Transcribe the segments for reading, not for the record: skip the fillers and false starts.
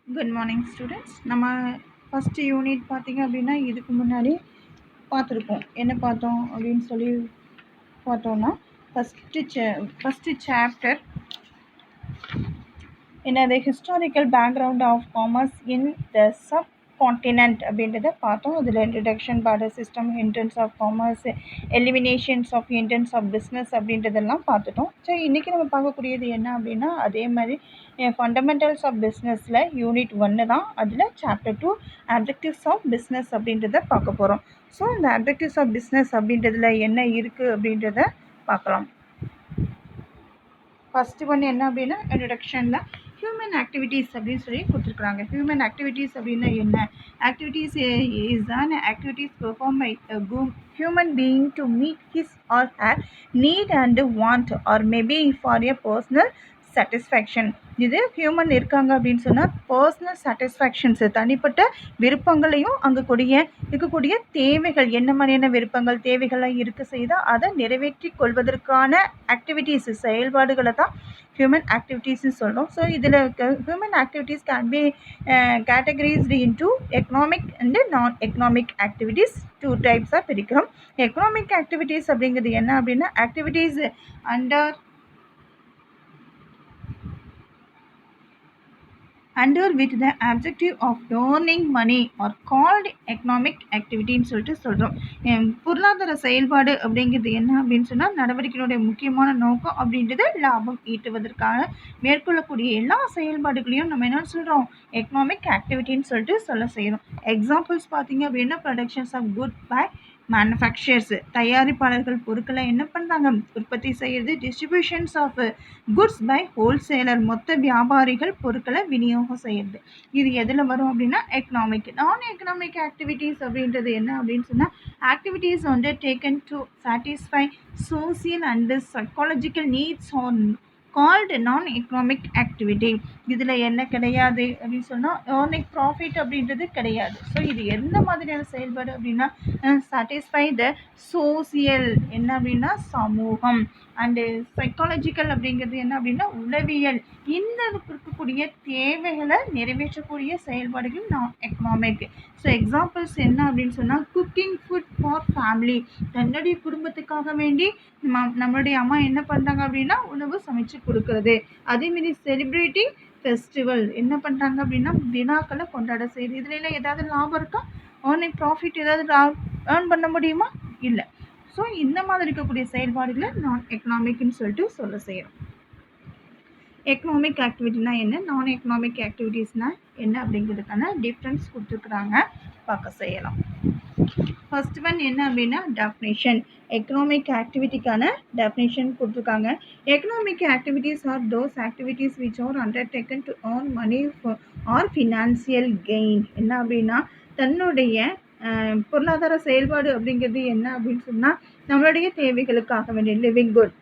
Good morning students. நம்ம first unit பார்த்திங்க அப்படின்னா இதுக்கு முன்னாடி பார்த்துருப்போம். என்ன பார்த்தோம் அப்படின்னு சொல்லி பார்த்தோன்னா ஃபஸ்ட்டு சாப்டர் என்னது historical background of commerce in the subcontinent அப்படின்றத பார்த்தோம். அதில் introduction, barter system, hindrances of commerce, eliminations of hindrances of business அப்படின்றதெல்லாம் பார்த்துட்டோம். ஸோ இன்றைக்கி நம்ம பார்க்கக்கூடியது என்ன அப்படின்னா அதே மாதிரி ஃபண்டமெண்டல்ஸ் ஆஃப் பிஸ்னஸில் யூனிட் 1 தான். அதில் சாப்டர் 2 அப்ஜெக்டிவ்ஸ் ஆஃப் பிஸ்னஸ் அப்படின்றத பார்க்க போகிறோம். ஸோ இந்த அப்ஜெக்டிவ்ஸ் ஆஃப் பிஸ்னஸ் அப்படின்றதுல என்ன இருக்குது அப்படின்றத பார்க்கலாம். ஃபஸ்ட்டு ஒன்று என்ன அப்படின்னா இன்ட்ரடக்ஷனில் ஹியூமன் ஆக்டிவிட்டீஸ் அப்படின்னு சொல்லி கொடுத்துருக்குறாங்க. ஹியூமன் ஆக்டிவிட்டீஸ் அப்படின்னா என்ன? Activities is an activities perform by human being to meet his or her need and want or maybe for a personal satisfaction. இது ஹியூமன் இருக்காங்க அப்படின்னு சொன்னால் பர்சனல் சாட்டிஸ்ஃபேக்ஷன்ஸு, தனிப்பட்ட விருப்பங்களையும் அங்கே இருக்கக்கூடிய தேவைகள், என்ன மாதிரியான விருப்பங்கள் தேவைகள்லாம் இருக்க செய்தால் அதை நிறைவேற்றி கொள்வதற்கான ஆக்டிவிட்டீஸ் செயல்பாடுகளை தான் ஹியூமன் ஆக்டிவிட்டீஸ்ன்னு சொல்கிறோம். ஸோ இதில் human activities can B categorised into economic and நான் எக்கனாமிக் ஆக்டிவிட்டீஸ். 2 டைப்ஸாக பிரிக்கிறோம். எக்கனாமிக் ஆக்டிவிட்டீஸ் அப்படிங்கிறது என்ன அப்படின்னா activities under with the objective of earning money are called economic activityன்னு சொல்லிட்டு சொல்கிறோம். பொருளாதார செயல்பாடு அப்படிங்கிறது என்ன அப்படின்னு சொன்னால் நடவடிக்கையினுடைய முக்கியமான நோக்கம் அப்படின்றது லாபம் ஈட்டுவதற்காக மேற்கொள்ளக்கூடிய எல்லா செயல்பாடுகளையும் நம்ம என்ன சொல்கிறோம் எக்கனாமிக் ஆக்டிவிட்டின்னு சொல்லிட்டு செய்கிறோம். எக்ஸாம்பிள்ஸ் பார்த்தீங்க அப்படின்னா productions of good by manufacturers, தயாரிப்பாளர்கள் பொருட்களை என்ன பண்ணுறாங்க உற்பத்தி செய்கிறது. Distributions of goods by wholesaler, மொத்த வியாபாரிகள் பொருட்களை விநியோகம் செய்கிறது. இது எதில் வரும் அப்படின்னா எக்கனாமிக். நான் எக்கனாமிக் ஆக்டிவிட்டீஸ் அப்படின்றது என்ன அப்படின்னு சொன்னால் ஆக்டிவிட்டீஸ் வந்து taken to satisfy social and psychological needs on called நான் எக்கனாமிக் ஆக்டிவிட்டி. இதில் என்ன கிடையாது அப்படின்னு சொன்னால் ஏர்னிங் ப்ராஃபிட் அப்படின்றது கிடையாது. ஸோ இது எந்த மாதிரியான செயல்பாடு அப்படின்னா சாட்டிஸ்ஃபை த சோசியல், என்ன அப்படின்னா சமூகம், அண்டு சைக்காலஜிக்கல் அப்படிங்கிறது என்ன அப்படின்னா உளவியல், இந்த இருக்கக்கூடிய தேவைகளை நிறைவேற்றக்கூடிய செயல்பாடுகள் நான் எக்கனாமிக். ஸோ எக்ஸாம்பிள்ஸ் என்ன அப்படின்னு சொன்னால் குக்கிங் ஃபுட் ஃபார் ஃபேமிலி, தன்னுடைய குடும்பத்துக்காக வேண்டி நம்மளுடைய அம்மா என்ன பண்ணுறாங்க அப்படின்னா உணவு சமைச்சு கொடுக்குறது. அதேமாரி செலிப்ரேட்டிங் ஃபெஸ்டிவல், என்ன பண்ணுறாங்க அப்படின்னா விழாக்களை கொண்டாட செய்யுது. இதுல ஏதாவது லாபம் இருக்கா? ஏர்னிங் ப்ராஃபிட் ஏதாவது ஏர்ன் பண்ண முடியுமா? இல்லை. ஸோ இந்த மாதிரி இருக்கக்கூடிய செயல்பாடுகளை நான் எக்கனாமிக்னு சொல்லிட்டு செய்கிறோம். எக்கனாமிக் ஆக்டிவிட்டினா என்ன, நான் எக்கனாமிக் ஆக்டிவிட்டீஸ்னால் என்ன அப்படிங்கிறதுக்கான டிஃப்ரென்ஸ் கொடுத்துருக்குறாங்க, பார்க்க செய்யலாம். ஃபர்ஸ்ட் ஒன் என்ன அப்படின்னா டெஃபினேஷன். எக்கனாமிக் ஆக்டிவிட்டிக்கான டெஃபினேஷன் கொடுத்துருக்காங்க. Economic activities are those activities which are undertaken to earn money or financial gain. என்ன அப்படின்னா தன்னுடைய பொருளாதார செயல்பாடு அப்படிங்கிறது என்ன அப்படின்னு சொன்னால் நம்மளுடைய தேவைகளுக்காக வேண்டிய லிவிங் குட்,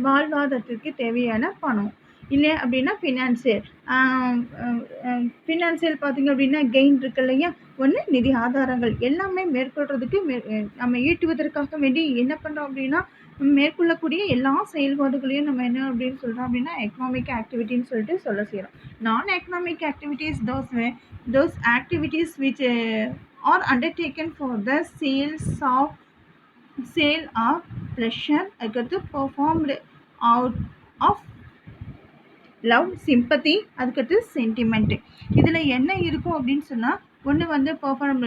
வாழ்வாதாரத்திற்கு தேவையான பணம், இல்லை அப்படின்னா ஃபினான்சியல் பார்த்திங்க அப்படின்னா கெயின் இருக்கு இல்லையா, ஒன்று நிதி ஆதாரங்கள் எல்லாமே மேற்கொள்கிறதுக்கு நம்ம ஈட்டுவதற்காக வேண்டி என்ன பண்ணுறோம் அப்படின்னா மேற்கொள்ளக்கூடிய எல்லா செயல்பாடுகளையும் நம்ம என்ன அப்படின்னு சொல்கிறோம் அப்படின்னா எக்கனாமிக் ஆக்டிவிட்டின்னு சொல்லிட்டு செய்கிறோம். நான் economic activities those activities which are undertaken for the sale of pleasure, அதுக்கடுத்து performed out of love, sympathy, அதுக்கடுத்து சென்டிமெண்ட்டு. இதில் என்ன இருக்கும் அப்படின்னு சொன்னால் ஒன்று வந்து பெர்ஃபார்ம்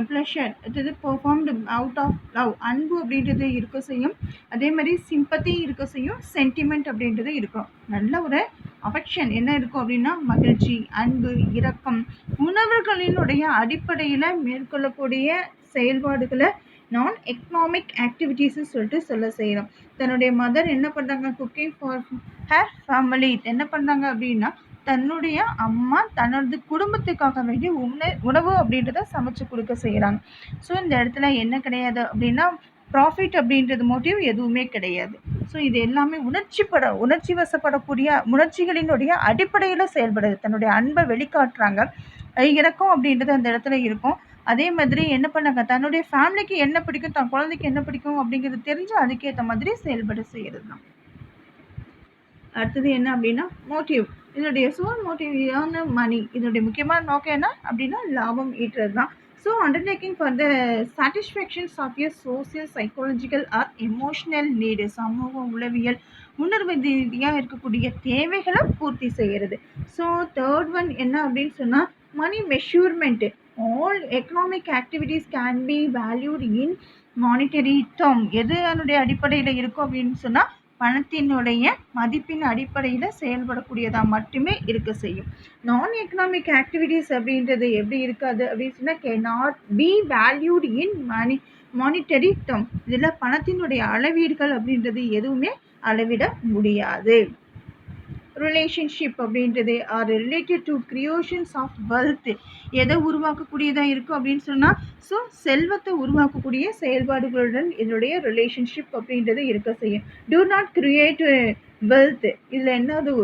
ப்ளஷர், அடுத்தது பெர்ஃபார்ம்டு அவுட் ஆஃப் லவ், அன்பு அப்படின்றது இருக்க செய்யும். அதே மாதிரி சிம்பத்தி இருக்க செய்யும், சென்டிமெண்ட் அப்படின்றது இருக்கும். நல்ல ஒரு அஃபெக்ஷன் என்ன இருக்கும் அப்படின்னா மகிழ்ச்சி, அன்பு, இரக்கம், உணர்வுகளினுடைய அடிப்படையில் மேற்கொள்ளக்கூடிய செயல்பாடுகளை நான் எக்கனாமிக் ஆக்டிவிட்டீஸ்ன்னு சொல்லிட்டு செய்கிறோம். தன்னுடைய மதர் என்ன பண்ணுறாங்க குக்கிங் ஃபார் ஹர் ஃபேமிலி, என்ன பண்ணுறாங்க அப்படின்னா தன்னுடைய அம்மா தன்னோட குடும்பத்துக்காக வேண்டி உணவு அப்படின்றத சமைச்சு கொடுக்க செய்கிறாங்க. ஸோ இந்த இடத்துல என்ன கிடையாது அப்படின்னா ப்ராஃபிட் அப்படின்றது மோட்டிவ் எதுவுமே கிடையாது. ஸோ இது எல்லாமே உணர்ச்சி வசப்படக்கூடிய உணர்ச்சிகளினுடைய அடிப்படையில் செயல்படுது. தன்னுடைய அன்பை வெளிக்காட்டுறாங்க, இறக்கம் அப்படின்றது அந்த இடத்துல இருக்கும். அதே மாதிரி என்ன பண்ணாங்க தன்னுடைய ஃபேமிலிக்கு என்ன பிடிக்கும், தன் குழந்தைக்கு என்ன பிடிக்கும் அப்படிங்கிறது தெரிஞ்சு அதுக்கேற்ற மாதிரி செயல்பட செய்கிறது தான். அடுத்தது என்ன அப்படின்னா மோட்டிவ். இதனுடைய சோல் மோட்டிவான மணி. இதனுடைய முக்கியமான நோக்கம் என்ன அப்படின்னா லாபம் ஈட்டுறது தான். So undertaking for the satisfactions of a social psychological or emotional need, சமூக உளவியல் உணர்வு ரீதியாக இருக்கக்கூடிய தேவைகளை பூர்த்தி செய்கிறது. ஸோ தேர்ட் ஒன் என்ன அப்படின்னு சொன்னால் money measurement. All economic activities can be valued in monetary term. எது அதனுடைய அடிப்படையில் இருக்கும் அப்படின்னு சொன்னால் பணத்தினுடைய மதிப்பின் அடிப்படையில் செயல்படக்கூடியதாக மட்டுமே இருக்க செய்யும். நான் எக்கனாமிக் ஆக்டிவிட்டீஸ் அப்படின்றது எப்படி இருக்காது அப்படின்னு சொன்னால் cannot be valued in monetary term. இதில் பணத்தினுடைய அளவீடுகள் அப்படின்றது எதுவுமே அளவிட முடியாது. ரிலேஷன்ஷிப் அப்படின்றது are related to creations of wealth. எதை உருவாக்கக்கூடியதாக இருக்கும் அப்படின்னு சொன்னால் ஸோ செல்வத்தை உருவாக்கக்கூடிய செயல்பாடுகளுடன் இதனுடைய ரிலேஷன்ஷிப் அப்படின்றது இருக்க செய்யும். Do not create wealth. இதில் என்னது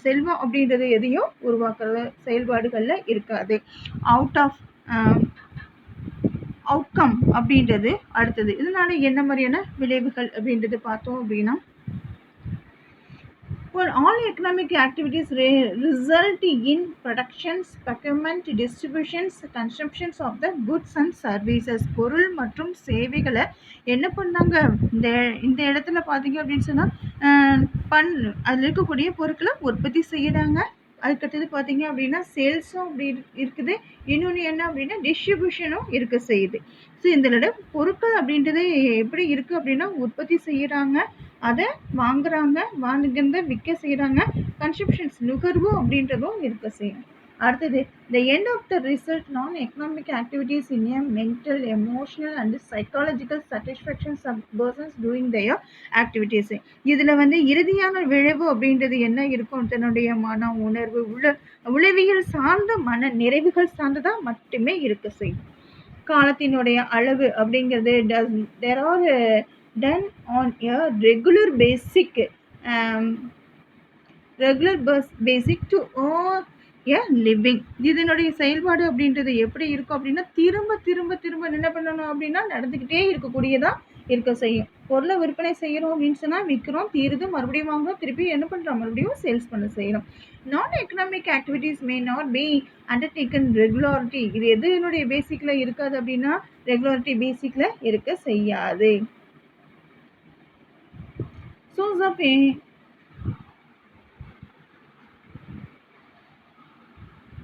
செல்வம் அப்படின்றது எதையும் உருவாக்குற செயல்பாடுகளில் இருக்காது. அவுட் ஆஃப் அவுட்கம் அப்படின்றது அடுத்தது. இதனால என்ன மாதிரியான விளைவுகள் அப்படின்றது பார்த்தோம் அப்படின்னா for all economic activities result in productions, procurement, distributions, consumptions of the goods and services. பொருள் மற்றும் சேவைகளை என்ன பண்ணாங்க இந்த இடத்துல பார்த்தீங்க அப்படின்னு சொன்னால் அதில் இருக்கக்கூடிய பொருட்களை உற்பத்தி செய்கிறாங்க. அதுக்கடுத்தது பார்த்தீங்க அப்படின்னா சேல்ஸும் அப்படி இருக்குது. இன்னொன்று என்ன அப்படின்னா டிஸ்ட்ரிபியூஷனும் இருக்க செய்யுது. ஸோ இந்த பொருட்கள் அப்படின்றது எப்படி இருக்குது அப்படின்னா உற்பத்தி செய்கிறாங்க, அதை வாங்குறாங்க, வாங்குகிறத விற்க செய்கிறாங்க, கன்சப்ஷன்ஸ் நுகர்வு அப்படின்றதும் இருக்க செய்யும். அடுத்தது the end of the result non-economic activities in a mental, emotional and psychological satisfactions of persons doing their activities. இதில் இறுதியான விளைவு அப்படின்றது என்ன இருக்கும், தன்னுடைய மன உணர்வு உளவியல் சார்ந்த மன நிறைவுகள் சார்ந்ததாக மட்டுமே இருக்க செய்யும். காலத்தினுடைய அளவு அப்படிங்கிறது there are done on a regular basic to earn a living. இதனுடைய செயல்பாடு அப்படின்றது எப்படி இருக்கும் அப்படின்னா திரும்ப திரும்ப திரும்ப என்ன பண்ணணும் அப்படின்னா நடந்துக்கிட்டே இருக்கக்கூடியதாக இருக்க செய்யும். பொருளை விற்பனை செய்கிறோம் அப்படின்னு சொன்னால் விற்கிறோம், தீருது, மறுபடியும் வாங்குறோம், திருப்பி என்ன பண்ணுறோம் மறுபடியும் சேல்ஸ் பண்ண செய்கிறோம். நான் economic activities may not be undertaking regularity. இது எதுனுடைய பேசிக்கில் இருக்காது அப்படின்னா ரெகுலாரிட்டி பேசிக்கில் இருக்க செய்யாது. Source of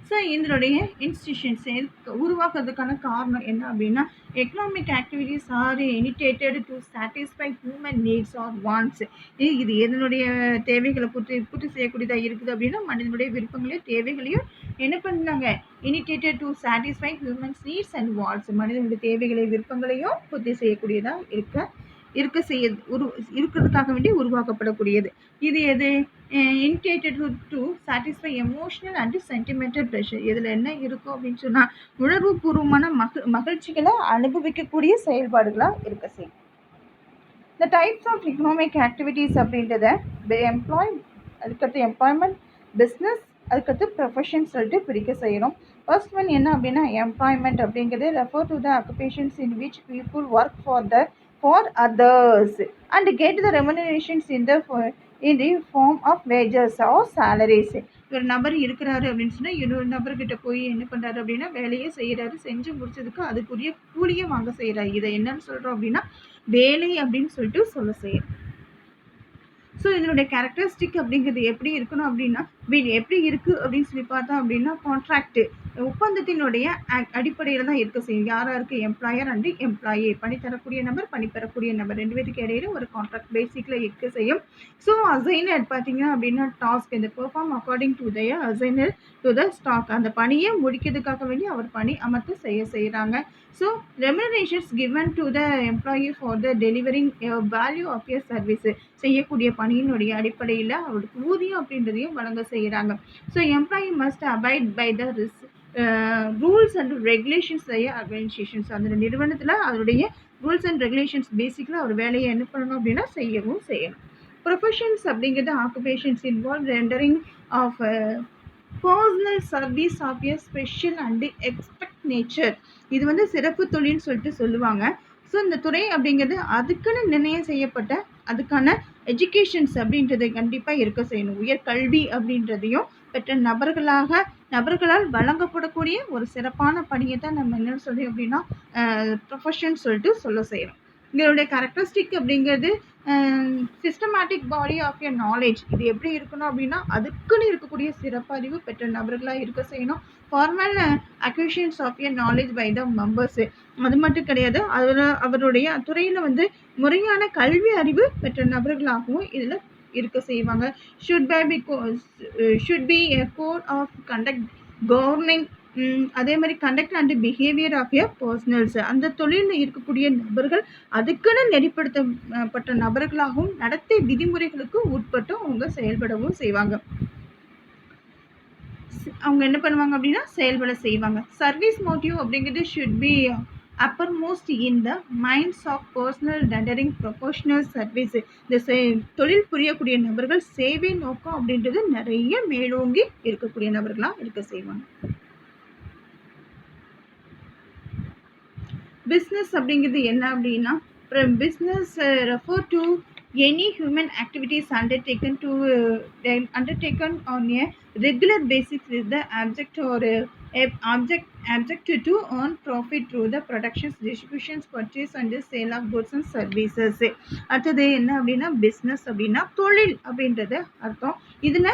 ஸோ இதனுடைய இன்ஸ்டிடியூஷன்ஸ் உருவாக்குறதுக்கான காரணம் என்ன அப்படின்னா economic activities are initiated to satisfy human needs or wants. இது எதனுடைய தேவைகளை பூர்த்தி செய்யக்கூடியதாக இருக்குது அப்படின்னா மனிதனுடைய விருப்பங்களையும் தேவைகளையும் என்ன பண்ணாங்க initiated to satisfy humans needs and wants. மனிதனுடைய தேவைகளை விருப்பங்களையும் பூர்த்தி செய்யக்கூடியதாக இருக்கிறதுக்காக வேண்டி உருவாக்கப்படக்கூடியது. இது எது initiated to satisfy emotional and sentimental pressure. இதில் என்ன இருக்கும் அப்படின்னு சொன்னால் உணர்வுபூர்வமான மகிழ்ச்சிகளை அனுபவிக்கக்கூடிய செயல்பாடுகளாக இருக்க செய்யும். இந்த டைப்ஸ் ஆஃப் எக்கனாமிக் ஆக்டிவிட்டீஸ் அப்படின்றத அதுக்கடுத்து எம்ப்ளாய்மெண்ட், பிஸ்னஸ், அதுக்கடுத்து ப்ரொஃபஷன் சொல்லிட்டு பிரிக்க செய்யணும். ஃபர்ஸ்ட் ஒன் என்ன அப்படின்னா எம்ப்ளாய்மெண்ட் அப்படிங்கிறது refer to the occupations in which people work for others and get the remunerations in the form of wages or salaries. ஒரு நபர் இருக்கிறாரு அப்படின்னு சொன்னால் இன்னொரு நபர்கிட்ட போய் என்ன பண்ணுறாரு அப்படின்னா வேலையை செய்கிறாரு, செஞ்சு முடிச்சதுக்கு அதுக்குரிய கூலியை வாங்க செய்கிறாரு. இதை என்னன்னு சொல்கிறோம் அப்படின்னா வேலை அப்படின்னு சொல்லிட்டு செய்யணும். ஸோ இதனுடைய கேரக்டரிஸ்டிக் அப்படிங்கிறது எப்படி இருக்கணும் அப்படின்னா எப்படி இருக்குது அப்படின்னு சொல்லி பார்த்தோம் அப்படின்னா கான்ட்ராக்டு ஒப்பந்தத்தினுடைய அடிப்படையில் தான் இருக்க செய்யும். யாராருக்கு எம்ப்ளாயர் அண்ட் எம்ப்ளாயி, பணி தரக்கூடிய நபர், பணி பெறக்கூடிய நபர் ரெண்டு பேருக்கு இடையில ஒரு கான்ட்ராக்ட் பேசிக்கில் இருக்க செய்யும். ஸோ அசைனர் பார்த்தீங்கன்னா அப்படின்னா டாஸ்க் இந்த perform according to the assigner to the stock. அந்த பணியை முடிக்கிறதுக்காக வேண்டி அவர் பணி அமர்த்து செய்கிறாங்க. So remunerations given to the employee for the delivering value of a service. செய்யக்கூடிய பணியினுடைய அடிப்படையில் அவருக்கு ஊதியம் அப்படின்றதையும் வழங்க செய்கிறாங்க. So employee must abide by the rules and regulations organisations. அந்த நிறுவனத்தில் அவருடைய ரூல்ஸ் அண்ட் ரெகுலேஷன்ஸ் பேசிக்கில் அவர் வேலையை என்ன பண்ணணும் அப்படின்னா செய்யணும். ப்ரொஃபஷன்ஸ் அப்படிங்கிறது occupations involve rendering of personal service of a special and expect nature. இது சிறப்பு தொழில்னு சொல்லிட்டு சொல்லுவாங்க. ஸோ இந்த துறை அப்படிங்கிறது அதுக்குன்னு நிர்ணயம் செய்யப்பட்ட அதுக்கான எஜுகேஷன்ஸ் அப்படின்றது கண்டிப்பாக இருக்க செய்யணும். உயர்கல்வி அப்படின்றதையும் பெற்ற நபர்களால் வழங்கப்படக்கூடிய ஒரு சிறப்பான பணியை தான் நம்ம என்ன சொல்றோம் அப்படின்னா ப்ரொஃபஷன் சொல்லிட்டு சொல்ல செய்கிறோம். இதனுடைய கேரக்டரிஸ்டிக் அப்படிங்கிறது systematic body of your knowledge. இது எப்படி இருக்கணும் அப்படின்னா அதுக்குன்னு இருக்கக்கூடிய சிறப்பறிவு பெற்ற நபர்களாக இருக்க செய்யணும். Formal acquisitions of your knowledge by the members. அது மட்டும் கிடையாது, அவருடைய துறையில் வந்து முறையான கல்வி அறிவு பெற்ற நபர்களாகவும் இதில் இருக்க செய்வாங்க. Should be a code of conduct governing. அதே மாதிரி conduct and behaviour of a personals. அந்த தொழிலில் இருக்கக்கூடிய நபர்கள் அதுக்குன்னு நெறிப்படுத்தப்பட்ட நபர்களாகவும் நடத்தை விதிமுறைகளுக்கு உட்பட்டும் அவங்க செயல்படவும் செய்வாங்க. அவங்க என்ன பண்ணுவாங்க அப்படின்னா செயல்பட செய்வாங்க. சர்வீஸ் மோட்டிவ் அப்படிங்கிறது should be uppermost in the minds of personal rendering professional service. இந்த தொழில் புரியக்கூடிய நபர்கள் சேவை நோக்கம் அப்படின்றது நிறைய மேலோங்கி இருக்கக்கூடிய நபர்களாக இருக்க செய்வாங்க. பிஸ்னஸ் அப்படிங்கிறது என்ன அப்படின்னா business refer to any human activities undertaken on a regular basis with the objective to earn profit through the productions, distributions, purchase and sale of goods and services. அடுத்தது என்ன அப்படின்னா பிஸ்னஸ் அப்படின்னா தொழில் அப்படின்றது அர்த்தம். இதில்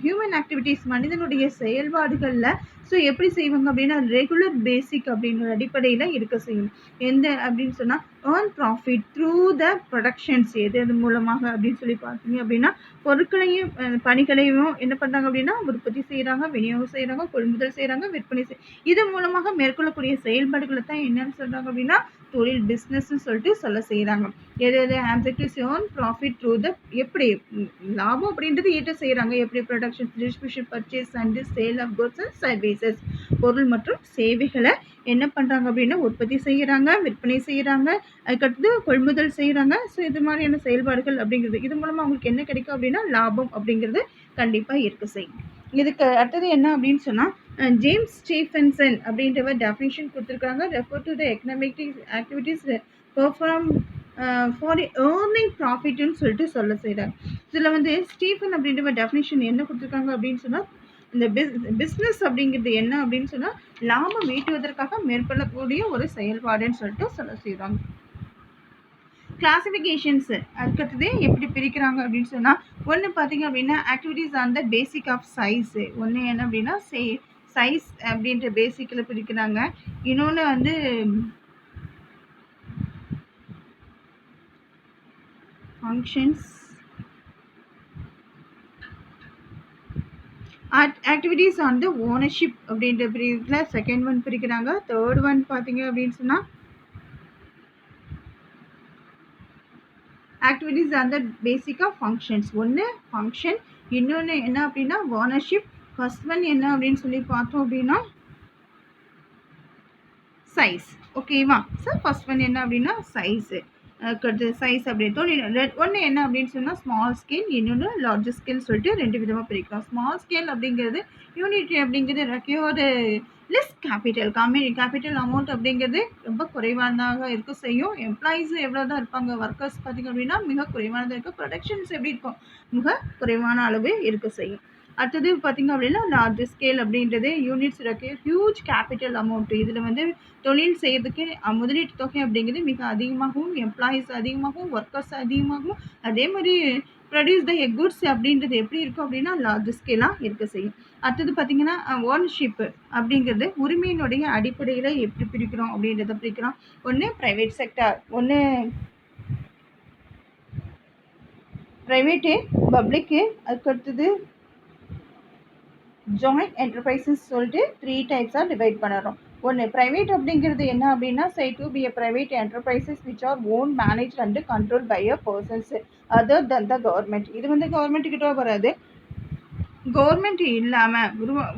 ஹியூமன் ஆக்டிவிட்டீஸ் மனிதனுடைய செயல்பாடுகளில் ஸோ எப்படி செய்வாங்க அப்படின்னா ரெகுலர் பேசிக் அப்படின்ற அடிப்படையில் இருக்க செய்யும். எந்த அப்படின்னு சொன்னால் ஏர்ன் ப்ராஃபிட் த்ரூ த ப்ரொடக்ஷன்ஸ். எது மூலமாக அப்படின்னு சொல்லி பார்த்தீங்க அப்படின்னா பொருட்களையும் பணிகளையும் என்ன பண்ணுறாங்க அப்படின்னா உற்பத்தி செய்கிறாங்க, விநியோகம் செய்கிறாங்க, கொள்முதல் செய்கிறாங்க, விற்பனை இது மூலமாக மேற்கொள்ளக்கூடிய செயல்பாடுகளை தான் என்னன்னு சொல்கிறாங்க அப்படின்னா தொழில் பிஸ்னஸ்ன்னு சொல்லிட்டு செய்கிறாங்க. எது objectives earn profit through the எப்படி லாபம் அப்படின்றது ஈட்ட செய்கிறாங்க. எப்படி production, distribution, purchase and sale of goods and services. பொருள் மற்றும் சேவைகளை என்ன பண்ணுறாங்க அப்படின்னா உற்பத்தி செய்கிறாங்க, விற்பனை செய்கிறாங்க, அதுக்கடுத்து கொள்முதல் செய்கிறாங்க. ஸோ இது மாதிரியான செயல்பாடுகள் அப்படிங்கிறது இது மூலமாக அவங்களுக்கு என்ன கிடைக்கும் அப்படின்னா லாபம் அப்படிங்கிறது கண்டிப்பாக இருக்க செய்யும். இதுக்கு அடுத்தது என்ன அப்படின்னு சொன்னால் ஜேம்ஸ் ஸ்டீஃபன்சன் அப்படின்றவர் டெஃபினிஷன் கொடுத்துருக்காங்க. Refer to the economic activities perform for earning ப்ராஃபிட்னு சொல்லிட்டு செய்கிறாங்க. இதில் வந்து ஸ்டீஃபன் அப்படின்ற டெஃபினிஷன் என்ன கொடுத்துருக்காங்க அப்படின்னு சொன்னால் இந்த பிஸ்னஸ் அப்படிங்கிறது என்ன அப்படின்னு சொன்னால் லாபம் ஈட்டுவதற்காக மேற்கொள்ளக்கூடிய ஒரு செயல்பாடுன்னு சொல்லிட்டு செய்கிறாங்க. கிளாசிஃபிகேஷன்ஸு அதுக்கடுத்தது எப்படி பிரிக்கிறாங்க அப்படின்னு சொன்னால் ஒன்று பார்த்தீங்க அப்படின்னா activities on the basis of size. ஒன்று என்ன அப்படின்னா சைஸ் அப்படின்ற பேசிக்கில் பிரிக்கிறாங்க. இன்னொன்று வந்து functions, activities on the ownership அப்படின்ற பிரிவில் செகண்ட் ஒன் பிரிக்கிறாங்க. தேர்ட் ஒன் பார்த்தீங்க அப்படின்னு சொன்னால் activities on the basis of functions. ஒன்று ஃபங்க்ஷன், இன்னொன்று என்ன அப்படின்னா ஓனர்ஷிப். ஃபர்ஸ்ட் ஒன் என்ன அப்படின்னு சொல்லி பார்த்தோம் அப்படின்னா சைஸ். ஓகேவா? ஸோ ஃபர்ஸ்ட் ஒன் என்ன அப்படின்னா சைஸு. சைஸ் அப்படின்னு ஒன்று என்ன அப்படின்னு சொன்னால் ஸ்மால் ஸ்கேல், இன்னொன்று லார்ஜ் ஸ்கேல் சொல்லிட்டு ரெண்டு விதமாக பிரிக்கலாம். ஸ்மால் ஸ்கேல் அப்படிங்கிறது யூனிட் அப்படிங்கிறது ரெக்யூர்டு லெஸ் கேபிட்டல் அமௌண்ட் அப்படிங்கிறது ரொம்ப குறைவானதாக இருக்க செய்யும். எம்ப்ளாயீஸ் எவ்வளோ தான் இருப்பாங்க, ஒர்க்கர்ஸ் பார்த்திங்க அப்படின்னா மிக குறைவானதாக இருக்கும். ப்ரொடக்ஷன்ஸ் எப்படி இருக்கும், மிக குறைவான அளவு இருக்க செய்யும். அடுத்தது பார்த்திங்க அப்படின்னா லார்ஜ் ஸ்கேல் அப்படின்றது units require huge capital amount. இதில் வந்து தொழில் செய்யறதுக்கு முதலீட்டு தொகை அப்படிங்கிறது மிக அதிகமாகவும், எம்ப்ளாயீஸ் அதிகமாகவும், ஒர்க்கர்ஸ் அதிகமாகவும், அதே மாதிரி ப்ரொடியூஸ் த குட்ஸ் அப்படின்றது எப்படி இருக்கும் அப்படின்னா லார்ஜ் ஸ்கேலாக இருக்க செய்யும். அடுத்தது பார்த்திங்கன்னா ஓனர்ஷிப்பு அப்படிங்கிறது உரிமையினுடைய அடிப்படையில் எப்படி பிரிக்கிறோம் அப்படின்றத பிரிக்கிறோம். ஒன்று ப்ரைவேட் செக்டார், ஒன்று ப்ரைவேட்டு, பப்ளிக்கு, அதுக்கடுத்தது ஜாயிண்ட் என்டர்பிரைசஸ் சொல்லிட்டு 3 டைப்ஸாக டிவைட் பண்ணுறோம். ஒன்று ப்ரைவேட் அப்படிங்கிறது என்ன அப்படின்னா say to be a private enterprises which are owned, managed and controlled by a persons other than the government. இது வந்து கவர்மெண்ட் கிட்ட வராது. கவர்மெண்ட் இல்லாம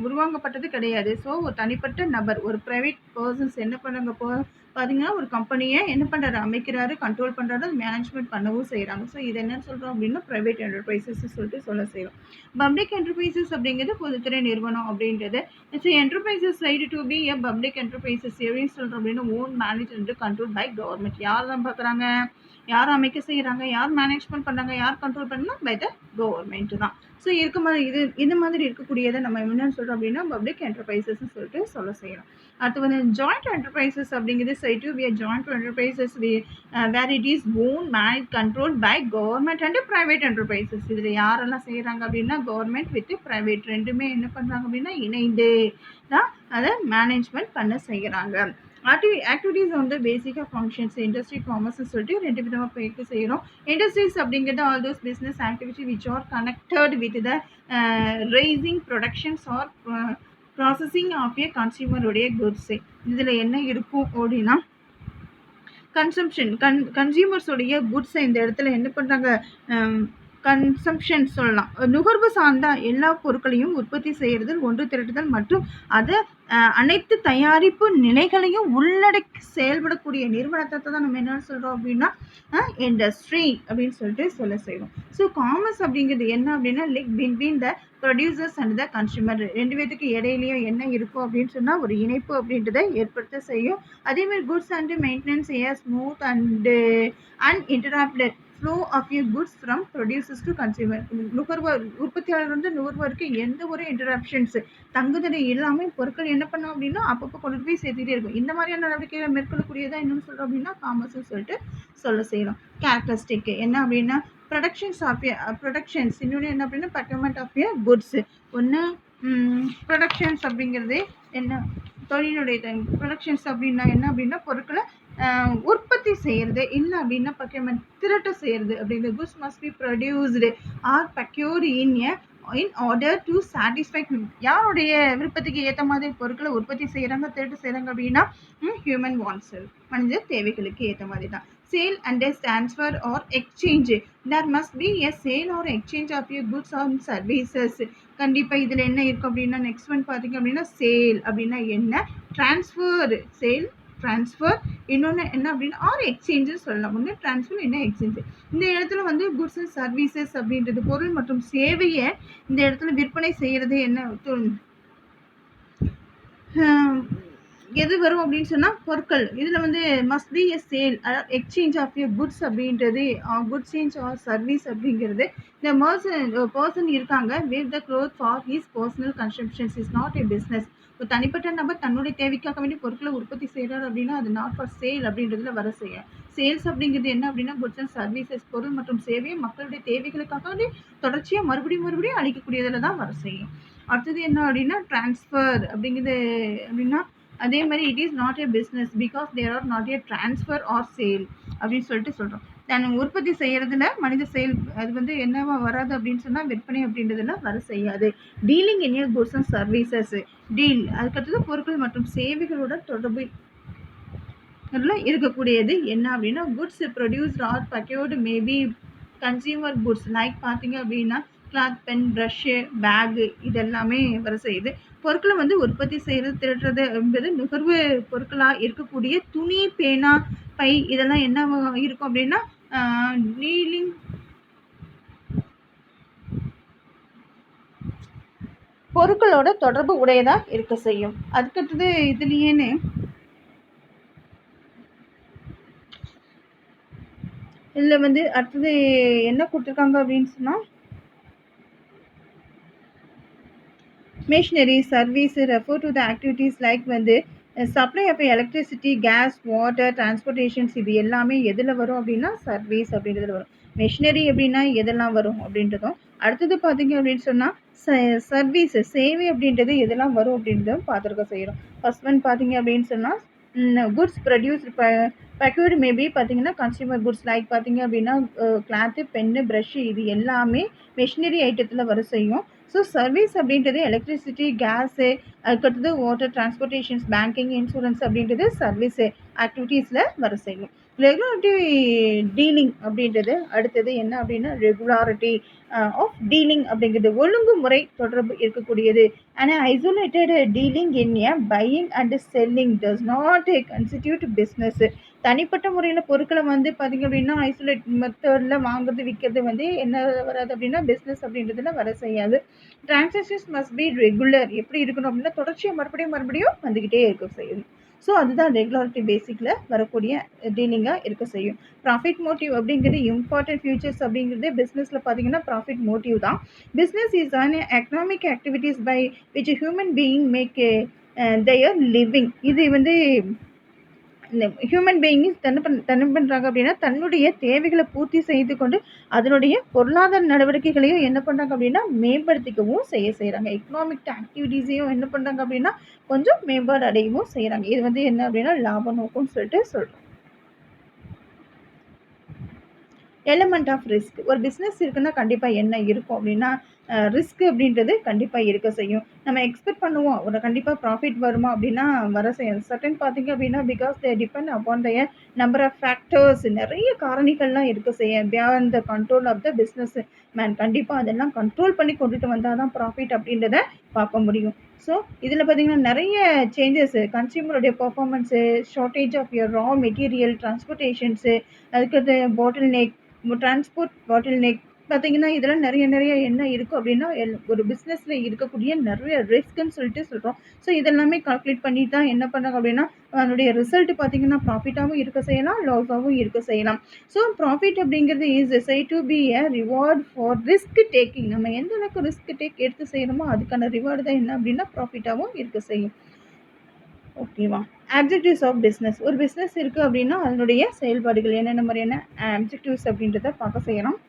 உருவாங்கப்பட்டது கிடையாது. ஸோ ஒரு தனிப்பட்ட நபர், ஒரு பிரைவேட் பெர்சன்ஸ் என்ன பண்ணாங்க பார்த்தீங்கன்னா, ஒரு கம்பெனிய என்ன பண்றாரு? அமைக்கிறாரு, கண்ட்ரோல் பண்றாரு, மேனேஜ்மென்ட் பண்ணவும் செய்றாங்க. ஸோ இது என்னன்னு சொல்றோம் அப்படின்னா, பிரைவேட் என்டர்பிரைசஸ்ன்னு சொல்லிட்டு செய்றோம். பப்ளிக் என்டர்பிரைசஸ் அப்படிங்கிறது பொதுத்துறை நிறுவனம் அப்படின்றது. Enterprises said to be a public enterprises எப்படின்னு சொல்றோம் அப்படின்னா, own manage and control by government. யார் தான் பார்க்குறாங்க? யார் அமைக்க செய்றாங்க? யார் மேனேஜ்மென்ட் பண்றாங்க? யார் கண்ட்ரோல் பண்ணா? பை த கவர்மெண்ட் தான். ஸோ இருக்க மாதிரி இந்த மாதிரி இருக்கக்கூடியதை நம்ம என்னன்னு சொல்கிறோம் அப்படின்னா பப்ளிக் என்டர்பிரைசஸ்ன்னு சொல்லிட்டு செய்யலாம். அடுத்து வந்து ஜாயிண்ட் என்டர்பிரைசஸ் அப்படிங்கிறது said to be joint enterprises where it is own manage control by government and private enterprises. இதில் யாரெல்லாம் செய்கிறாங்க அப்படின்னா கவர்மெண்ட் வித் பிரைவேட் ரெண்டுமே என்ன பண்ணுறாங்க அப்படின்னா இணைந்து தான் அதை மேனேஜ்மெண்ட் பண்ண செய்கிறாங்க. ஆக்டிவிட்டீஸ் வந்து பேசிக்காக ஃபங்க்ஷன்ஸ் இண்டஸ்ட்ரி காமர்ஸ்ன்னு சொல்லிட்டு ரெண்டு விதமாக போயிட்டு செய்கிறோம். இண்டஸ்ட்ரீஸ் அப்படிங்கிறது all those business activity which are connected with the raising productions or processing of a கன்சியூமருடைய குட்ஸு. இதில் என்ன இருக்கும் அப்படின்னா கன்சியூமர்ஸோடைய குட்ஸை இந்த இடத்துல என்ன பண்ணுறாங்க? கன்சம்ஷன் சொல்லலாம். நுகர்வு சார்ந்த எல்லா பொருட்களையும் உற்பத்தி செய்யறதில் ஒன்று திரட்டுதல் மற்றும் அதை அனைத்து தயாரிப்பு நிலைகளையும் உள்ளடக்கி செயல்படக்கூடிய நிறுவனத்தை தான் நம்ம என்ன சொல்கிறோம் அப்படின்னா இண்டஸ்ட்ரி அப்படின்னு சொல்லிட்டு செய்வோம். ஸோ காமர்ஸ் அப்படிங்கிறது என்ன அப்படின்னா link between the producers and the consumer ரெண்டு பேத்துக்கு இடையிலையும் என்ன இருக்கும் அப்படின்னு சொன்னால் ஒரு இணைப்பு அப்படின்றத ஏற்படுத்த செய்யும். அதேமாதிரி goods and maintenance a smooth and uninterrupted flow of a goods from producers to consumer. நுகர்வோர் உற்பத்தியாளர் வந்து நுகர்வோருக்கு எந்த ஒரு இன்டராப்ஷன்ஸ் தங்குதடை இல்லாமல் பொருட்கள் என்ன பண்ணோம் அப்படின்னா அப்பப்போ கொண்டு போய் சேர்த்துக்கிட்டே இருக்கும். இந்த மாதிரியான நடவடிக்கைகளை மேற்கொள்ளக்கூடியதான் என்னன்னு சொல்கிறோம் அப்படின்னா காமர்ஸ்ன்னு சொல்லிட்டு செய்யலாம். கேரக்டரிஸ்டிக் என்ன அப்படின்னா ப்ரொடக்ஷன்ஸ் இன்னொன்று என்ன அப்படின்னா ப்ரொக்யூர்மெண்ட் ஆஃப் ஏ குட்ஸ். ஒன்று ப்ரொடக்ஷன்ஸ் அப்படிங்கிறது என்ன தொழிலுடைய ப்ரொடக்ஷன்ஸ் அப்படின்னா என்ன அப்படின்னா பொருட்களை உற்பத்தி செய்கிறது, இல்லை அப்படின்னா ப்ரொக்யூர்மெண்ட் திரட்ட செய்கிறது அப்படிங்கிறது. Goods must be produced or procured in order to satisfy யாருடைய விருப்பத்துக்கு ஏற்ற மாதிரி பொருட்களை உற்பத்தி செய்கிறாங்க திரட்டு செய்கிறாங்க அப்படின்னா ஹியூமன் வாண்ட்ஸ் மனித தேவைகளுக்கு ஏற்ற மாதிரி தான். Sale and transfer or exchange there must be a sale or exchange of you goods or services. கண்டிப்பாக இதில் என்ன இருக்கும் அப்படின்னா நெக்ஸ்ட் ஒன் பார்த்தீங்க அப்படின்னா சேல் அப்படின்னா என்ன, ட்ரான்ஸ்ஃபர் சேல் ட்ரான்ஸ்ஃபர், இன்னொன்று என்ன அப்படின்னா ஆர் எக்ஸ்சேஞ்சு சொல்லலாம். ஒன்று ட்ரான்ஸ்ஃபர் என்ன எக்ஸ்சேஞ்சு. இந்த இடத்துல வந்து குட்ஸ் அண்ட் சர்வீசஸ் அப்படின்றது பொருள் மற்றும் சேவையை இந்த இடத்துல விற்பனை செய்கிறது என்ன எது வரும் அப்படின்னு சொன்னால் பொருட்கள். இதில் வந்து must be a sale exchange of a goods அப்படின்றது குட்ஸ் சேஞ்ச் ஆர் சர்வீஸ் அப்படிங்கிறது. இந்த பர்சன் இருக்காங்க with the cloth for his personal consumptions is not a business. ஒரு தனிப்பட்ட நபர் தன்னுடைய தேவைக்காக வேண்டிய பொருட்களை உற்பத்தி செய்கிறார் அப்படின்னா அது நாட் ஃபார் சேல் அப்படின்றதுல வர செய்ய. சேல்ஸ் அப்படிங்கிறது என்ன அப்படின்னா குட்ஸ் அண்ட் சர்வீசஸ் பொருள் மற்றும் சேவையை மக்களுடைய தேவைகளுக்காக வேண்டி தொடர்ச்சியாக மறுபடியும் அளிக்கக்கூடியதில் தான் வர செய்யும். அடுத்தது என்ன அப்படின்னா ட்ரான்ஸ்ஃபர் அப்படிங்கிறது அப்படின்னா அதே மாதிரி it is not a business because there are not a transfer or sale அப்படின்னு சொல்கிறோம். நான் உற்பத்தி செய்கிறதுல மனித செயல் அது வந்து என்னவா வராது அப்படின்னு சொன்னால் விற்பனை அப்படின்றதுல வர செய்யாது. Dealing in a goods and services deal அதுக்கடுத்தது பொருட்கள் மற்றும் சேவைகளோட தொடர்பு இருக்கக்கூடியது என்ன அப்படின்னா goods produced or procured maybe consumer goods like பார்த்தீங்க அப்படின்னா கிளாத், பென், ப்ரஷ்ஷு, பேகு இதெல்லாமே வர செய்யுது. பொருட்களை வந்து உற்பத்தி செய்கிறது திரட்டுறது என்பது நுகர்வு பொருட்களாக இருக்கக்கூடிய துணி, பேனா, பை இதெல்லாம் என்ன இருக்கும் அப்படின்னா டீலிங் பொருட்களோட தொடர்பு உடையதாக இருக்க செய்யும். அதுக்கடுத்தது இதுலேயேன்னு இதில் வந்து அடுத்தது என்ன கொடுத்துருக்காங்க அப்படின்னு சொன்னால் machinery service refer to the activities like வந்து supply of electricity, gas, water, transportations இது எல்லாமே எதில் வரும் அப்படின்னா சர்வீஸ் அப்படின்றதுல வரும். மெஷினரி அப்படின்னா எதெல்லாம் வரும் அப்படின்றதும் அடுத்தது பார்த்தீங்க அப்படின்னு சொன்னால் சர்வீஸ் சேவை அப்படின்றது எதெல்லாம் வரும் அப்படின்றதும் பார்த்துருக்க செய்கிறோம். ஃபர்ஸ்ட் ஒன் பார்த்தீங்க அப்படின்னு சொன்னால் குட்ஸ் ப்ரொடியூஸ் ப்ரொக்யூர்டு மேபி பார்த்தீங்கன்னா கன்சியூமர் குட்ஸ் லைக் பார்த்தீங்க அப்படின்னா கிளாத்து, பென்னு, ப்ரஷ்ஷு இது எல்லாமே மெஷினரி ஐட்டத்தில் வர செய்யும். ஸோ சர்வீஸ் அப்படின்றது எலக்ட்ரிசிட்டி, கேஸு அதுக்கடுத்தது வாட்டர், டிரான்ஸ்போர்ட்டேஷன்ஸ், பேங்கிங், இன்சூரன்ஸ் அப்படின்றது சர்வீஸு ஆக்டிவிட்டீஸில் வர செய்யும். ரெகுலாரிட்டி டீலிங் அப்படின்றது அடுத்தது என்ன அப்படின்னா ரெகுலாரிட்டி ஆஃப் டீலிங் அப்படிங்கிறது ஒழுங்குமுறை தொடர்பு இருக்கக்கூடியது. ஆனால் isolated dealing in A buying and selling does not constitute business. தனிப்பட்ட முறையில் பொருட்களை வந்து பார்த்திங்க அப்படின்னா ஐசோலேட் மெத்தடில் வாங்குறது விற்கிறது வந்து என்ன வராது அப்படின்னா பிஸ்னஸ் அப்படின்றதுல வர செய்யாது. Transactions must be regular. எப்படி இருக்கணும் அப்படின்னா தொடர்ச்சியாக மறுபடியும் வந்துக்கிட்டே இருக்க செய்யும். ஸோ அதுதான் ரெகுலாரிட்டி பேசிக்கில் வரக்கூடிய டீலிங்காக இருக்க செய்யும். ப்ராஃபிட் மோட்டிவ் அப்படிங்கிறது இம்பார்ட்டன்ட் ஃபியூச்சர்ஸ் அப்படிங்கிறது பிஸ்னஸில் பார்த்தீங்கன்னா ப்ராஃபிட் மோட்டிவ் தான். Business is an economic activities by which human being make their living. இது வந்து இந்த ஹியூமன் பீயிங்ஸ் என்ன பண்ணுறாங்க அப்படின்னா தன்னுடைய தேவைகளை பூர்த்தி செய்து கொண்டு அதனுடைய பொருளாதார நடவடிக்கைகளையும் என்ன பண்ணுறாங்க அப்படின்னா மேம்படுத்திக்கவும் செய்கிறாங்க. எக்கனாமிக் ஆக்டிவிட்டீஸையும் என்ன பண்ணுறாங்க அப்படின்னா கொஞ்சம் மேம்பாடு அடையவும் செய்கிறாங்க. இது வந்து என்ன அப்படின்னா லாப நோக்கம்னு சொல்லிட்டு சொல்கிறோம். Element of risk. ஒரு பிஸ்னஸ் இருக்குன்னா கண்டிப்பாக என்ன இருக்கும் அப்படின்னா ரிஸ்க் அப்படின்றது கண்டிப்பாக இருக்க செய்யும். நம்ம எக்ஸ்பெக்ட் பண்ணுவோம் ஒரு கண்டிப்பாக ப்ராஃபிட் வருமா அப்படின்னா வர செய்யும். சர்டன் பார்த்திங்க அப்படின்னா because they depend upon the number of factors. நிறைய காரணிகள்லாம் இருக்க செய்யும் beyond the control of the businessman. கண்டிப்பாக அதெல்லாம் கண்ட்ரோல் பண்ணி கொண்டுட்டு வந்தால் தான் ப்ராஃபிட் அப்படின்றத பார்க்க முடியும். ஸோ இதில் பார்த்திங்கன்னா நிறைய சேஞ்சஸ் கன்சியூமருடைய performance, shortage of your raw material, transportations, அதுக்கு bottleneck, transport bottleneck பார்த்தீங்கன்னா இதெல்லாம் நிறைய என்ன இருக்கும் அப்படின்னா ஒரு பிஸ்னஸில் இருக்கக்கூடிய நிறைய ரிஸ்க்குன்னு சொல்லிட்டு சொல்கிறோம். ஸோ இதெல்லாமே கால்குலேட் பண்ணி தான் என்ன பண்ணுறாங்க அப்படின்னா அதனுடைய ரிசல்ட் பார்த்தீங்கன்னா ப்ராஃபிட்டாகவும் இருக்க செய்யலாம், லாஸாகவும் இருக்க செய்யலாம். ஸோ ப்ராஃபிட் அப்படிங்கிறது is psi to be a reward for risk taking. நம்ம எந்த அளவுக்கு ரிஸ்க் டேக் எடுத்து செய்யணுமோ அதுக்கான ரிவார்டு தான் என்ன அப்படின்னா ப்ராஃபிட்டாகவும் இருக்க செய்யும். ஓகேவா? Objectives of business. ஒரு பிஸ்னஸ் இருக்குது அப்படின்னா அதனுடைய செயல்பாடுகள் என்னென்ன மாதிரியான ஆப்ஜெக்டிவ்ஸ் அப்படின்றத பார்க்க செய்யலாம்.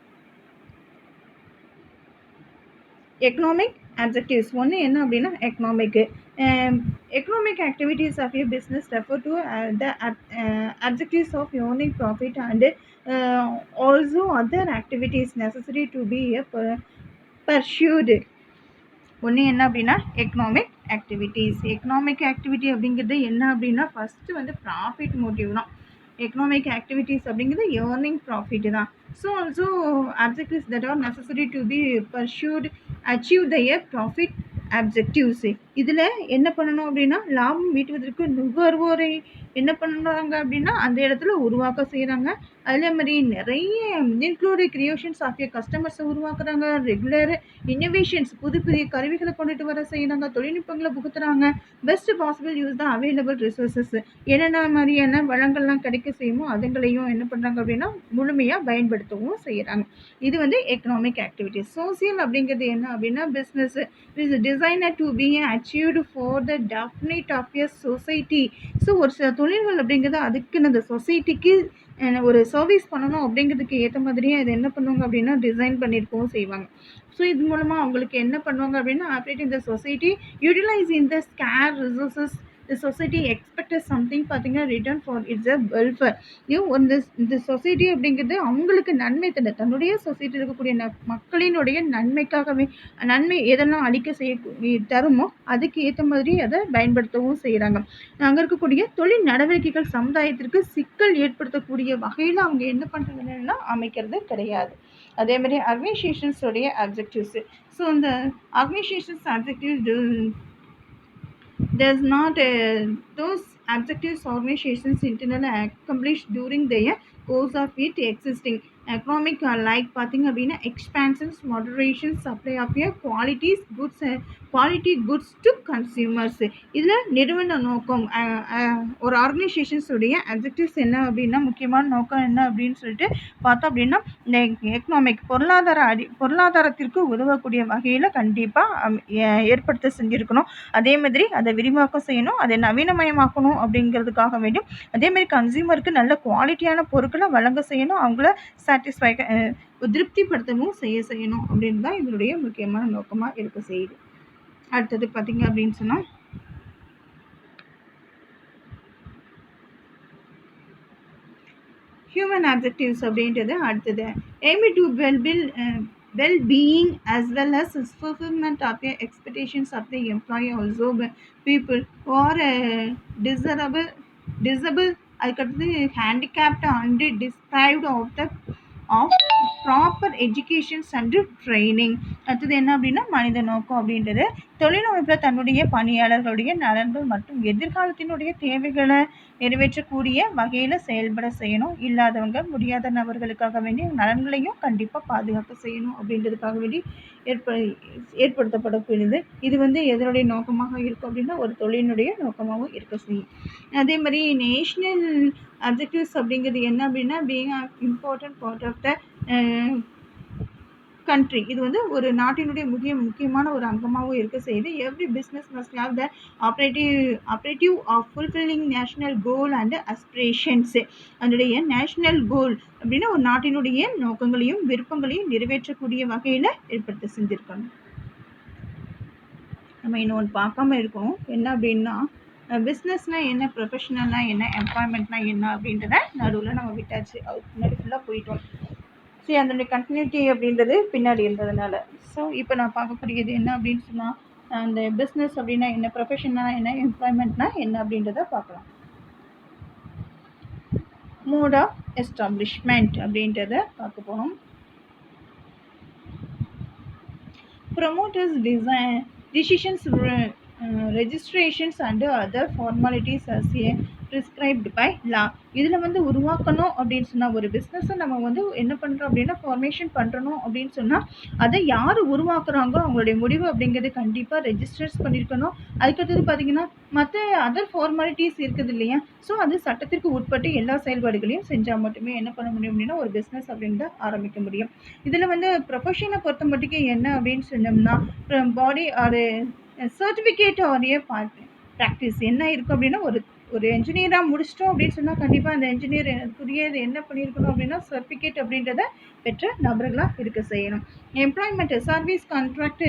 எக்கனாமிக் ஆப்ஜெக்டிவ்ஸ் ஒன்று என்ன அப்படின்னா economic activities of you business refer to the objectives of earning profit and also other activities necessary to be a pursued. ஒன்று என்ன அப்படின்னா எக்கனாமிக் ஆக்டிவிட்டி அப்படிங்கிறது என்ன அப்படின்னா ஃபஸ்ட்டு வந்து ப்ராஃபிட் மோட்டிவ் தான். எக்கனாமிக் ஆக்டிவிட்டீஸ் அப்படிங்கிறது ஏர்னிங் ப்ராஃபிட் தான். So also objectives that are necessary to be pursued achieve their profit objectives. இதில் என்ன பண்ணணும் அப்படின்னா லாபம் ஈட்டுவதற்கு நுகர்வோரை என்ன பண்ணுறாங்க அப்படின்னா அந்த இடத்துல உருவாக்க செய்கிறாங்க. அதே மாதிரி நிறைய இன்க்ளூடிவ் கிரியேஷன்ஸ் ஆஃப் ஏ கஸ்டமர்ஸை உருவாக்குறாங்க. ரெகுலர் இன்னோவேஷன்ஸ் புதிய கருவிகளை கொண்டுட்டு வர செய்கிறாங்க. தொழில்நுட்பங்களை புகுத்துறாங்க. பெஸ்ட் பாசிபிள் யூஸ் தான் அவைலபிள் ரிசோர்ஸஸ். என்னென்ன மாதிரியான வளங்கள்லாம் கிடைக்க செய்யுமோ அதுங்களையும் என்ன பண்ணுறாங்க அப்படின்னா முழுமையாக பயன்படுத்தவும் செய்கிறாங்க. இது வந்து எக்கனாமிக் ஆக்டிவிட்டிஸ். சோசியல் அப்படிங்கிறது என்ன அப்படின்னா business is designer to be achieved for the definite of a society. So ஒரு சில தொழில்கள் அப்படிங்கிறது அதுக்குன்னு அந்த சொசைட்டிக்கு ஒரு சர்வீஸ் பண்ணணும் அப்படிங்கிறதுக்கு ஏற்ற மாதிரியே அது என்ன பண்ணுவாங்க அப்படின்னா டிசைன் பண்ணியிருக்கவும் செய்வாங்க. ஸோ இது மூலமாக அவங்களுக்கு என்ன பண்ணுவாங்க அப்படின்னா operating the society utilising the scarce resources the society expected something பார்த்தீங்கன்னா return for its a welfare. இந்த சொசைட்டி அப்படிங்கிறது அவங்களுக்கு நன்மை தன்னுடைய சொசைட்டியில் இருக்கக்கூடிய மக்களினுடைய நன்மைக்காகவே நன்மை எதெல்லாம் அளிக்க செய்ய தருமோ அதுக்கு ஏற்ற மாதிரி அதை பயன்படுத்தவும் செய்கிறாங்க. அங்கே இருக்கக்கூடிய தொழில் நடவடிக்கைகள் சமுதாயத்திற்கு சிக்கல் ஏற்படுத்தக்கூடிய வகையில் அவங்க என்ன பண்ணுறாங்கன்னா அமைக்கிறது கிடையாது. அதே மாதிரி ஆர்கனைசேஷன்ஸோடைய ஆப்ஜெக்டிவ்ஸு. ஸோ இந்த organisations objectives does not those objectives organizations internally accomplished during their course of it existing economic like பார்த்தீங்க அப்படின்னா expansions, moderation, supply of a quality goods to consumers. இதில் நிறுவன நோக்கம் ஒரு ஆர்கனைசேஷன்ஸுடைய அப்ஜெக்டிவ்ஸ் என்ன அப்படின்னா முக்கியமான நோக்கம் என்ன அப்படின்னு சொல்லிட்டு பார்த்தோம் அப்படின்னா இந்த எக்கனாமிக் பொருளாதாரத்திற்கு உதவக்கூடிய வகையில் கண்டிப்பாக ஏற்படுத்த செஞ்சுருக்கணும். அதே மாதிரி அதை விரிவாக்கம் செய்யணும், அதை நவீனமயமாக்கணும் அப்படிங்கிறதுக்காக வேண்டும். அதே மாதிரி கன்சியூமருக்கு நல்ல குவாலிட்டியான பொருட்களை வழங்க செய்யணும், அவங்கள சாட்டிஸ்ஃபை திருப்திப்படுத்தவும் செய்யணும் அப்படின்னு தான் இதனுடைய முக்கியமான நோக்கமாக இருக்க செய்யுது. அடுத்தது பார்த்தீங்க அப்படின்னு சொன்னால் ஹியூமன் ஆப்ஜெக்டிவ்ஸ் அப்படின்றது அடுத்தது aim to well-being as well as fulfillment of the expectations of the employee, also people who are disable அதுக்கடுத்தது handicapped and described of proper educations and training. அடுத்தது என்ன அப்படின்னா மனித நோக்கம் அப்படின்றது தொழிலமைப்பில் தன்னுடைய பணியாளர்களுடைய நலன்கள் மற்றும் எதிர்காலத்தினுடைய தேவைகளை நிறைவேற்றக்கூடிய வகையில் செயல்பட செய்யணும். இல்லாதவங்க முடியாத நபர்களுக்காக வேண்டிய நலன்களையும் கண்டிப்பாக பாதுகாப்பு செய்யணும் அப்படின்றதுக்காக வேண்டி ஏற்படுத்தப்படக்கூடியது. இது எதனுடைய நோக்கமாக இருக்கும் அப்படின்னா ஒரு தொழிலினுடைய நோக்கமாகவும் இருக்க செய்யும். அதே மாதிரி நேஷ்னல் அப்ஜெக்டிவ்ஸ் அப்படிங்கிறது என்ன அப்படின்னா being important part of the country. இது ஒரு நாட்டினுடைய முக்கியமான ஒரு அங்கமாகவும் இருக்க செய்யுது. Every business must have the operative of fulfilling national goal and aspirations. அதனுடைய நேஷ்னல் கோல் அப்படின்னா ஒரு நாட்டினுடைய நோக்கங்களையும் விருப்பங்களையும் நிறைவேற்றக்கூடிய வகையில் ஏற்படுத்த செஞ்சுருக்காங்க. நம்ம இன்னொன்று பார்க்காம இருக்கணும். என்ன அப்படின்னா பிஸ்னஸ்னால் என்ன, ப்ரொஃபஷனல்னால் என்ன, எம்ப்ளாய்மெண்ட்னால் என்ன அப்படின்றத நடுவில் நம்ம விட்டாச்சு. அதுக்கு முன்னாடி ஃபுல்லாக போயிட்டோம். சரி, அதனுடைய கண்டினியூட்டி அப்படின்றது பின்னாடி இருந்ததுனால. ஸோ இப்போ நான் பார்க்கக்கூடியது என்ன அப்படின்னு சொன்னால் அந்த பிஸ்னஸ் அப்படின்னா என்ன, ப்ரொஃபஷன்னா என்ன, எம்ப்ளாய்மெண்ட்னா என்ன அப்படின்றத பார்க்கலாம். மோட் ஆஃப் எஸ்டாப்ளிஷ்மெண்ட் அப்படின்றத பார்க்க போகிறோம். Promoters decisions, registrations and other formalities as a prescribed by law. இதில் உருவாக்கணும் அப்படின்னு சொன்னால் ஒரு பிஸ்னஸை நம்ம என்ன பண்ணுறோம் அப்படின்னா ஃபார்மேஷன் பண்ணுறணும் அப்படின்னு சொன்னால் அதை யார் உருவாக்குறாங்களோ அவங்களுடைய முடிவு அப்படிங்கிறது கண்டிப்பாக ரெஜிஸ்டர்ஸ் பண்ணியிருக்கணும். அதுக்கடுத்தது பார்த்திங்கன்னா மற்ற அதர் ஃபார்மாலிட்டிஸ் இருக்குது இல்லையா, ஸோ அது சட்டத்திற்கு உட்பட்டு எல்லா செயல்பாடுகளையும் செஞ்சால் மட்டுமே என்ன பண்ண முடியும் அப்படின்னா ஒரு பிஸ்னஸ் அப்படின்றத ஆரம்பிக்க முடியும். இதில் ப்ரொஃபஷனை பொறுத்த மட்டும் என்ன அப்படின்னு சொன்னோம்னா body or certificate or a practice என்ன இருக்கும் அப்படின்னா ஒரு என்ஜினியராக முடிச்சிட்டோம் அப்படின்னு சொன்னால் கண்டிப்பாக அந்த என்ஜினியர் புரியது என்ன பண்ணியிருக்கணும் அப்படின்னா சர்டிஃபிகேட் அப்படின்றத பெற்ற நபர்களாக இருக்க செய்யணும். Employment service contract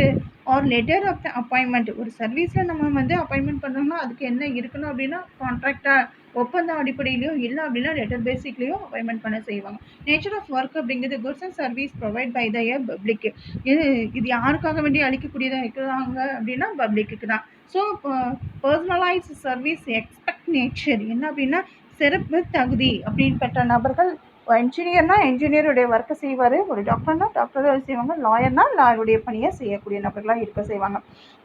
or letter of the appointment. ஒரு சர்வீஸில் நம்ம அப்பாயின்மெண்ட் பண்ணோம்னா அதுக்கு என்ன இருக்கணும் அப்படின்னா கான்ட்ராக்டாக ஒப்பந்த அடிப்படையிலையும் இல்லை அப்படின்னா லெட்டர் பேசிக்லையும் அப்பாயின்மெண்ட் பண்ண செய்வாங்க. நேச்சர் ஆஃப் ஒர்க் அப்படிங்கிறது goods and service provide by the public. இது யாருக்காக வேண்டி அளிக்கக்கூடியதாக இருக்கிறாங்க அப்படின்னா பப்ளிக்கு தான். So personalise service expect nature என்ன அப்படின்னா சிறப்பு தகுதி அப்படின்னு பெற்ற நபர்கள். என்ஜினியர்னா என்ஜினியருடைய ஒர்க்கை செய்வார், ஒரு டாக்டர்னா டாக்டர் செய்வாங்க, லாயர்னா லாயருடைய பணியை செய்யக்கூடிய நபர்களாக இருக்க செய்வாங்க.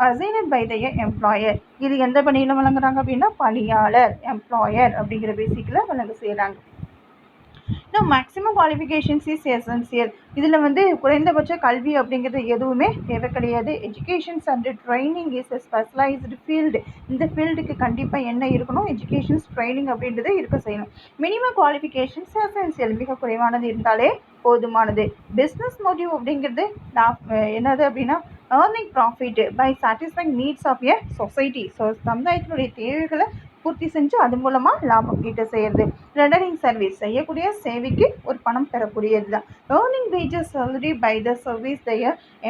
அசைனட் பை த எம்ப்ளாயர். இது எந்த பணியில் வழங்குறாங்க அப்படின்னா பணியாளர், எம்ப்ளாயர் அப்படிங்கிற பேசிக்கில் வழங்க செய்கிறாங்க. Maximum qualifications is essential. இதில் குறைந்தபட்ச கல்வி அப்படிங்கிறது எதுவுமே தேவை கிடையாது. Educations and training is a specialised field. இந்த ஃபீல்டுக்கு கண்டிப்பாக என்ன இருக்கணும், எஜுகேஷன்ஸ் ட்ரைனிங் அப்படின்றத இருக்க செய்யணும். மினிமம் குவாலிஃபிகேஷன்ஸ் எசென்சியல், மிக குறைவானது இருந்தாலே போதுமானது. பிஸ்னஸ் மோட்டிவ் அப்படிங்கிறது என்னது அப்படின்னா earning profit by satisfying needs of a society. So சமுதாயத்தினுடைய தேவைகளை பூர்த்தி செஞ்சு அது மூலமாக லாபம் ஈட்ட செய்கிறது. ரெண்டரிங் சர்வீஸ் செய்யக்கூடிய சேவைக்கு ஒரு பணம் பெறக்கூடியது தான். Earning wages salary by the service the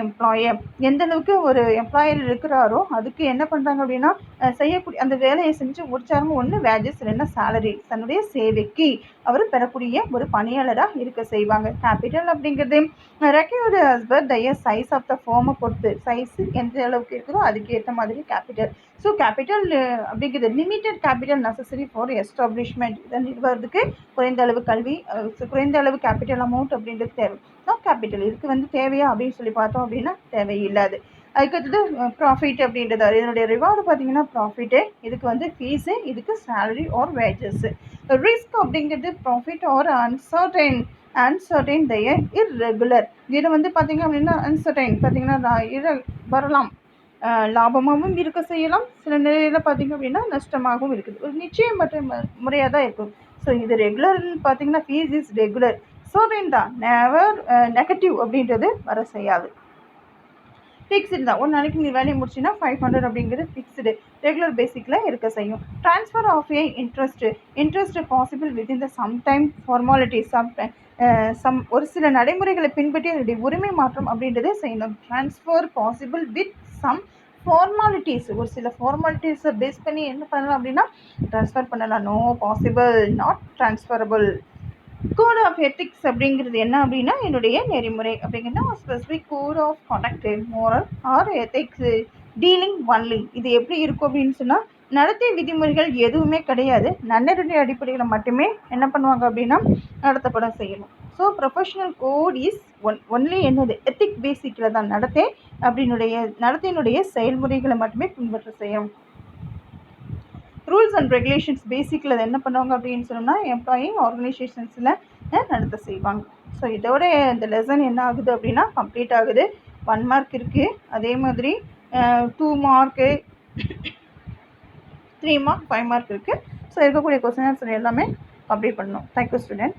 employer. எந்த அளவுக்கு ஒரு எம்ப்ளாயர் இருக்கிறாரோ அதுக்கு என்ன பண்ணுறாங்க அப்படின்னா செய்யக்கூடிய அந்த வேலையை செஞ்சு முடிச்சாருங்க ஒன்று வேஜஸ் இல்லைன்னா சேலரி, தன்னுடைய சேவைக்கு அவர் பெறக்கூடிய ஒரு பணியாளராக இருக்க செய்வாங்க. கேபிட்டல் அப்படிங்கிறது required as per the size of the ஃபார்மை பொறுத்து, சைஸு எந்த அளவுக்கு இருக்குதோ அதுக்கு ஏற்ற மாதிரி கேபிட்டல். ஸோ கேபிட்டல் அப்படிங்கிறது limited capital necessary for establishment. இதை நிறுவறதுக்கு குறைந்த அளவு கல்வி, குறைந்த அளவு கேபிட்டல் அமௌண்ட் அப்படின்றது தேவை. கேபிட்டல் இதுக்கு தேவையா அப்படின்னு சொல்லி பார்த்தோம் அப்படின்னா தேவையில்லாது. அதுக்கடுத்தது ப்ராஃபிட் அப்படின்றது இதனுடைய ரிவார்டு பார்த்தீங்கன்னா ப்ராஃபிட்டு, இதுக்கு ஃபீஸு, இதுக்கு சேலரி ஆர் வேஜஸ்ஸு. ரிஸ்க் அப்படிங்கிறது profit R uncertain their irregular. இதில் பார்த்தீங்க அப்படின்னா அன்சர்டைன் பார்த்தீங்கன்னா வரலாம், லாபமாகவும் இருக்க செய்யலாம், சில நிலையில் பார்த்திங்க அப்படின்னா நஷ்டமாகவும் இருக்குது. ஒரு நிச்சயமற்ற முறையாக தான் இருக்கும். ஸோ இது ரெகுலர்னு பார்த்திங்கன்னா ஃபீஸ் இஸ் ரெகுலர், சர்டைன் தான், நெவர் நெகட்டிவ் அப்படின்றது வர செய்யாது. ஃபிக்ஸ்டு தான், ஒரு நாளைக்கு நீ வேலையை முடிச்சுன்னா 500 அப்படிங்கிறது ஃபிக்ஸ்டு, ரெகுலர் பேசிக்கில் இருக்க செய்யும். Transfer of a interest possible within the sometime formalities, ஒரு சில நடைமுறைகளை பின்பற்றி அதனுடைய உரிமை மாற்றம் அப்படின்றதே செய்யணும். Transfer possible with some formalities, ஒரு சில ஃபார்மாலிட்டிஸை பேஸ் பண்ணி என்ன பண்ணலாம் அப்படின்னா ட்ரான்ஸ்ஃபர் பண்ணலாம். No possible, not transferable. Code of ethics அப்படிங்கிறது என்ன அப்படின்னா என்னுடைய நெறிமுறை அப்படிங்கிறது specific code of conduct, moral or ethics dealing only. இது எப்படி இருக்கும் அப்படின்னு சொன்னால் நடத்தை விதிமுறைகள் எதுவுமே கிடையாது. நன்னெறிமுறை அடிப்படையில் மட்டுமே என்ன பண்ணுவாங்க அப்படின்னா நடத்தப்பட செய்யணும். So professional code is only என்னது எத்திக் பேசிக்கில் தான் நடத்தையினுடைய செயல்முறைகளை மட்டுமே பின்பற்ற செய்யணும். ரூல்ஸ் அண்ட் ரெகுலேஷன்ஸ் பேசிக்கில் அதை என்ன பண்ணுவாங்க அப்படின்னு சொன்னோம்னா எம்ப்ளாயிங் ஆர்கனைசேஷன்ஸில் நடத்த செய்வாங்க. ஸோ இதோட இந்த லெசன் என்ன ஆகுது அப்படின்னா கம்ப்ளீட் ஆகுது. 1 மார்க் இருக்குது. அதே மாதிரி 2 மார்க்கு 3 மார்க் 5 மார்க் இருக்குது. ஸோ இருக்கக்கூடிய கொஸ்டின் ஆன்சர் எல்லாமே கம்ப்ளீட் பண்ணணும். Thank you student.